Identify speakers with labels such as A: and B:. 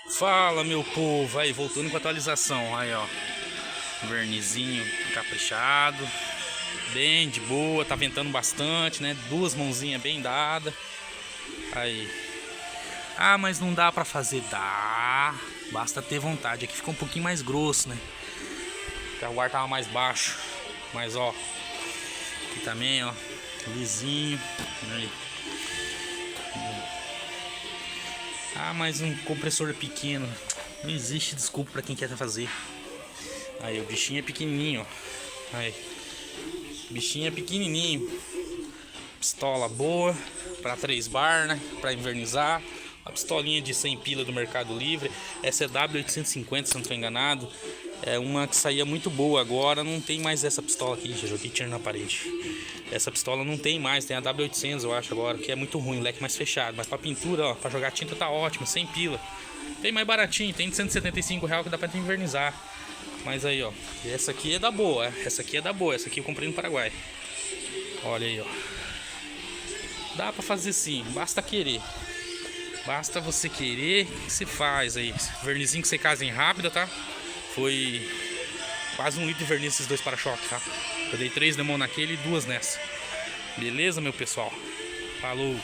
A: Fala, meu povo, aí voltando com a atualização, aí ó, vernizinho caprichado, bem de boa, tá ventando bastante, né, duas mãozinhas bem dadas, aí, mas não dá pra fazer, dá, basta ter vontade, aqui ficou um pouquinho mais grosso, né, o ar tava mais baixo, mas ó, aqui também ó, lisinho, aí. Mas um compressor pequeno. Não existe desculpa pra quem quer fazer. Aí, o bichinho é pequenininho, ó. Aí. Bichinho é pequenininho. Pistola boa. Pra 3 bar, né? Pra invernizar. A pistolinha de 100 pila do Mercado Livre. Essa é W850, se não estou enganado. É uma que saía muito boa agora. Não tem mais essa pistola aqui. Já joguei tiro na parede. Essa pistola não tem mais. Tem a W800, eu acho, agora. Que é muito ruim, leque mais fechado. Mas pra pintura, ó, pra jogar tinta tá ótimo. 100 pila. Tem mais baratinho. Tem de R$ 175 que dá pra invernizar. Mas aí, ó. Essa aqui é da boa. Essa aqui é da boa. Essa aqui eu comprei no Paraguai. Olha aí, ó. Dá pra fazer sim. Basta querer. Basta você querer que se faz aí. Vernizinho que você casa em rápida, tá? Foi quase 1 litro de verniz esses dois para-choques, tá? Eu dei 3 de mão naquele e 2 nessa. Beleza, meu pessoal? Falou!